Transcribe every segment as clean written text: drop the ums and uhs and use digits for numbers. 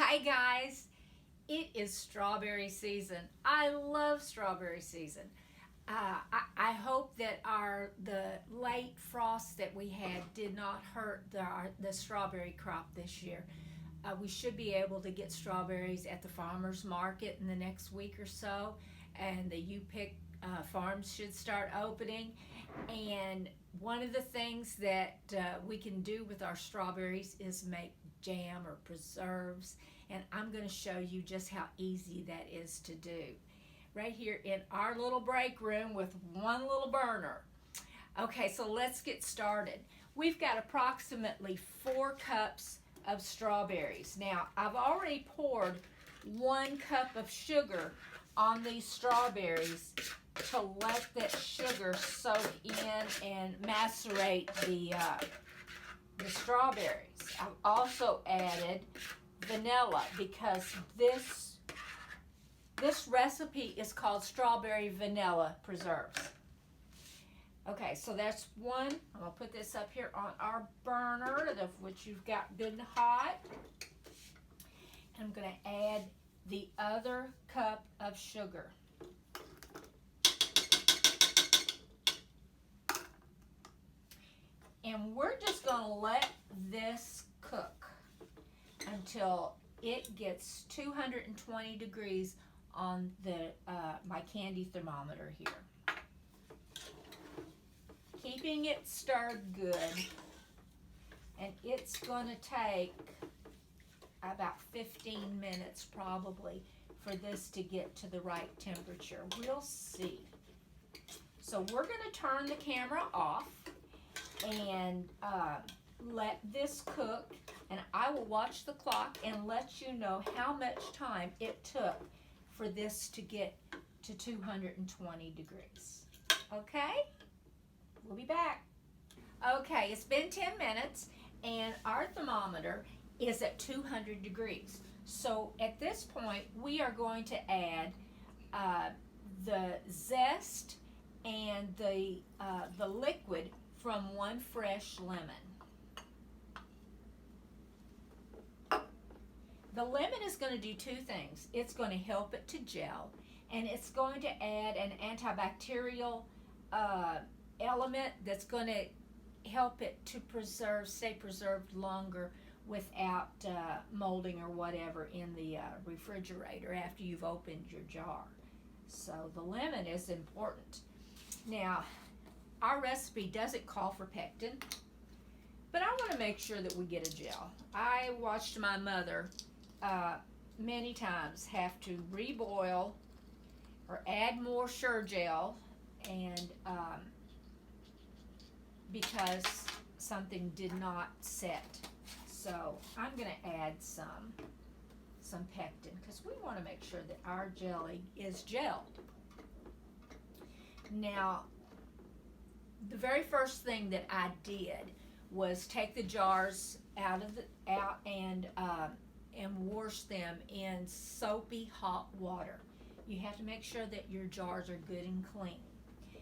Hi guys, it is strawberry season. I love strawberry season. I hope that the late frost that we had did not hurt the strawberry crop this year. We should be able to get strawberries at the farmers market in the next week or so, and the U-Pick farms should start opening. And one of the things that we can do with our strawberries is make jam or preserves, and I'm going to show you just how easy that is to do right here in our little break room with one little burner. Okay, so let's get started. We've got approximately 4 cups of strawberries. Now, I've already poured 1 cup of sugar on these strawberries to let that sugar soak in and macerate the strawberries. I've also added vanilla because this recipe is called strawberry vanilla preserves. Okay, so that's 1. I'm going to put this up here on our burner, of which you've got good and hot. And I'm going to add the other cup of sugar. And we're just going to let this cook until it gets 220 degrees on my candy thermometer here. Keeping it stirred good, and it's going to take about 15 minutes probably for this to get to the right temperature. We'll see. So we're going to turn the camera off and let this cook, and I will watch the clock and let you know how much time it took for this to get to 220 degrees. Okay? We'll be back. Okay, it's been 10 minutes and our thermometer is at 200 degrees. So at this point, we are going to add the zest and the liquid from 1 fresh lemon. The lemon is going to do 2 things. It's going to help it to gel, and it's going to add an antibacterial element that's going to help it to stay preserved longer without molding or whatever in the refrigerator after you've opened your jar. So the lemon is important. Now, our recipe doesn't call for pectin, but I want to make sure that we get a gel. I watched my mother many times have to reboil or add more Sure-Gel, and because something did not set. So I'm going to add some pectin because we want to make sure that our jelly is gelled. Now, the very first thing that I did was take the jars out and wash them in soapy hot water. You have to make sure that your jars are good and clean.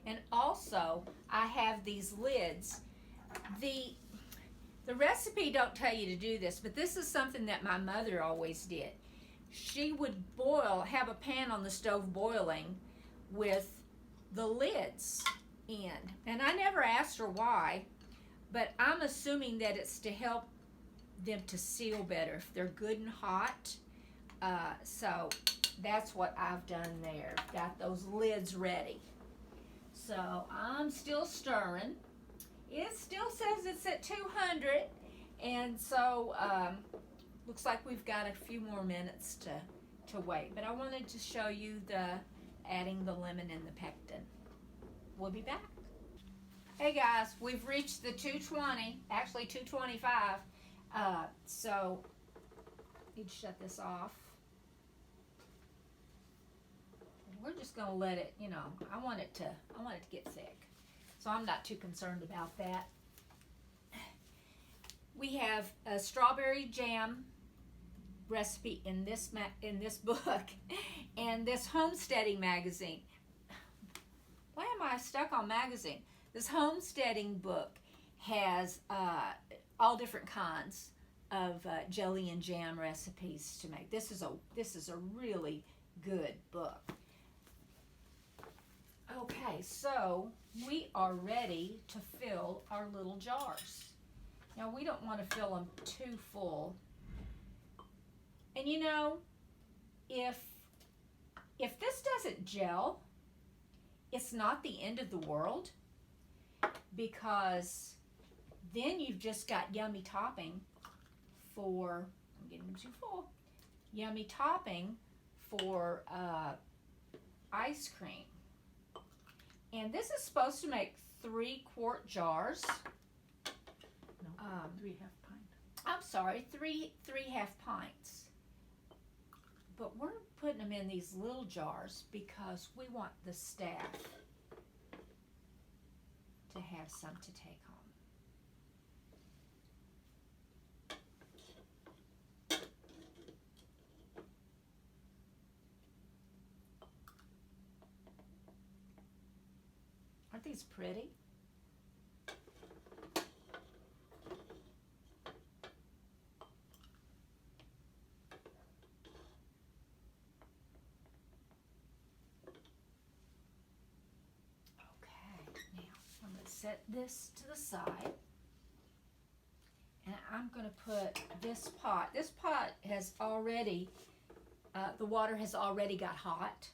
And also, I have these lids. The recipe don't tell you to do this, but this is something that my mother always did. She would have a pan on the stove boiling with the lids in. And I never asked her why, but I'm assuming that it's to help them to seal better if they're good and hot. So that's what I've done there. Got those lids ready. So I'm still stirring. It still says it's at 200, and so looks like we've got a few more minutes to wait. But I wanted to show you adding the lemon and the pectin. We'll be back. Hey guys, we've reached the 220, actually 225. So need to shut this off. We're just gonna let it, I want it to get thick. So I'm not too concerned about that. We have a strawberry jam recipe in this book and this homesteading magazine. Why am I stuck on magazine? This homesteading book has all different kinds of jelly and jam recipes to make. This is a really good book. Okay, so we are ready to fill our little jars. Now we don't want to fill them too full. And you know, if this doesn't gel, it's not the end of the world, because then you've just got yummy topping for, I'm getting too full, yummy topping for ice cream. And this is supposed to make 3 quart jars. No, 3 half pint. I'm sorry, three half pints. But we're putting them in these little jars because we want the staff to have some to take home. Aren't these pretty? Set this to the side, and I'm going to put this pot. This pot has already, the water has already got hot,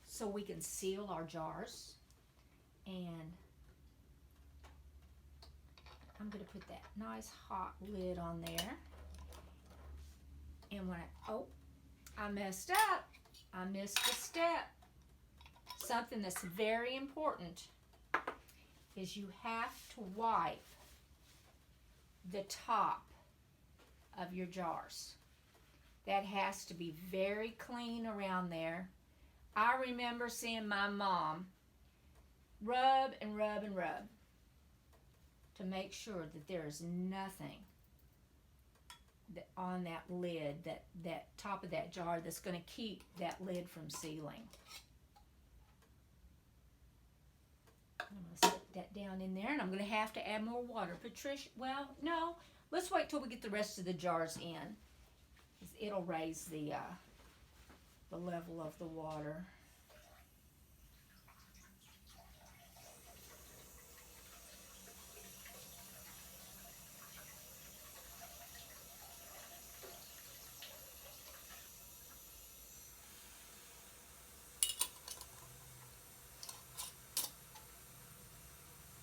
so we can seal our jars. And I'm going to put that nice hot lid on there. And when I messed up. I missed a step. Something that's very important is you have to wipe the top of your jars. That has to be very clean around there. I remember seeing my mom rub and rub and rub to make sure that there is nothing on that lid, that top of that jar, that's going to keep that lid from sealing. I'm going to set that down in there, and I'm going to have to add more water. Patricia, well, no, let's wait till we get the rest of the jars in. It'll raise the level of the water.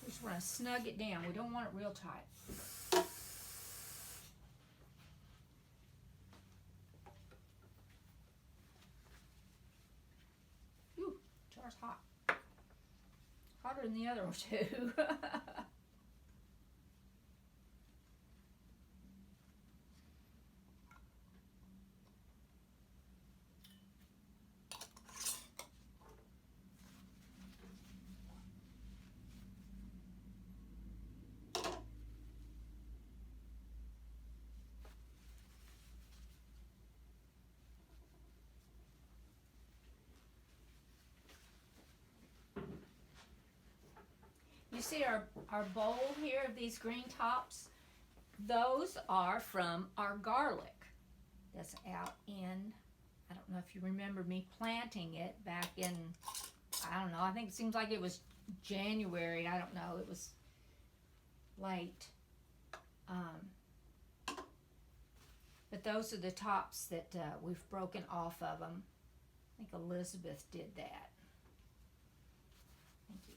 We just want to snug it down. We don't want it real tight. Ooh, jar's hot. Hotter than the other one too. You see our bowl here of these green tops? Those are from our garlic that's out in, I don't know if you remember me planting it back in, I don't know, I think it seems like it was January, I don't know, it was late. But those are the tops that we've broken off of them. I think Elizabeth did that. Thank you.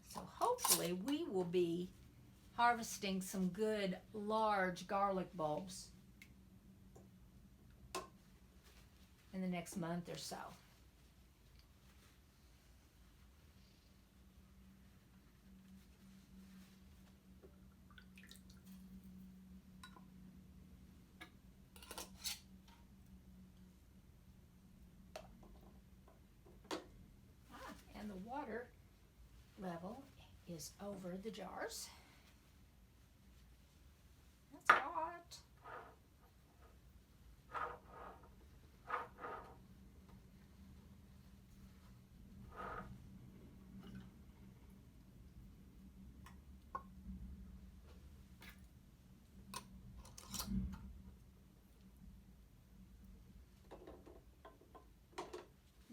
So hopefully we will be harvesting some good large garlic bulbs in the next month or so. And the water level is over the jars. That's hot.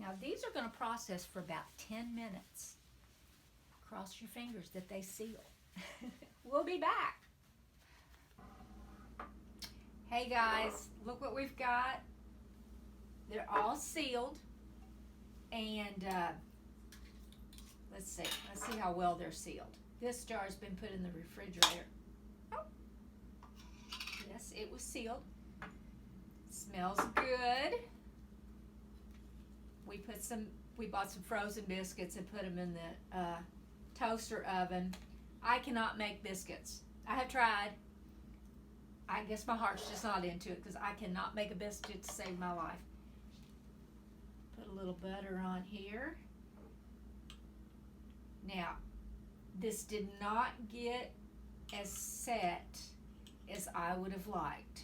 Now these are going to process for about 10 minutes. Cross your fingers that they seal. We'll be back. Hey guys, look what we've got. They're all sealed. And let's see how well they're sealed. This jar's been put in the refrigerator. Oh, yes, it was sealed. Smells good. We bought some frozen biscuits and put them in the toaster oven. I cannot make biscuits. I have tried. I guess my heart's just not into it because I cannot make a biscuit to save my life. Put a little butter on here. Now, this did not get as set as I would have liked.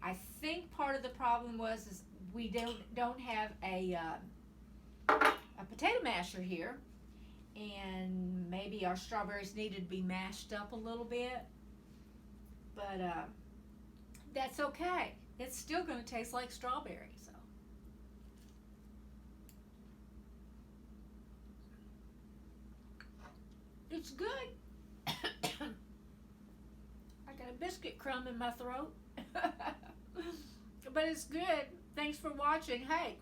I think part of the problem is we don't have a potato masher here, and maybe our strawberries needed to be mashed up a little bit, but that's okay. It's still going to taste like strawberries. So. It's good. I got a biscuit crumb in my throat. But it's good. Thanks for watching. Hey,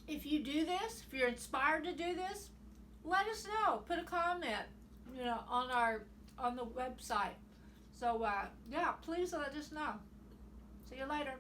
if you do this, if you're inspired to do this, let us know. Put a comment, on the website. So yeah, please let us know. See you later.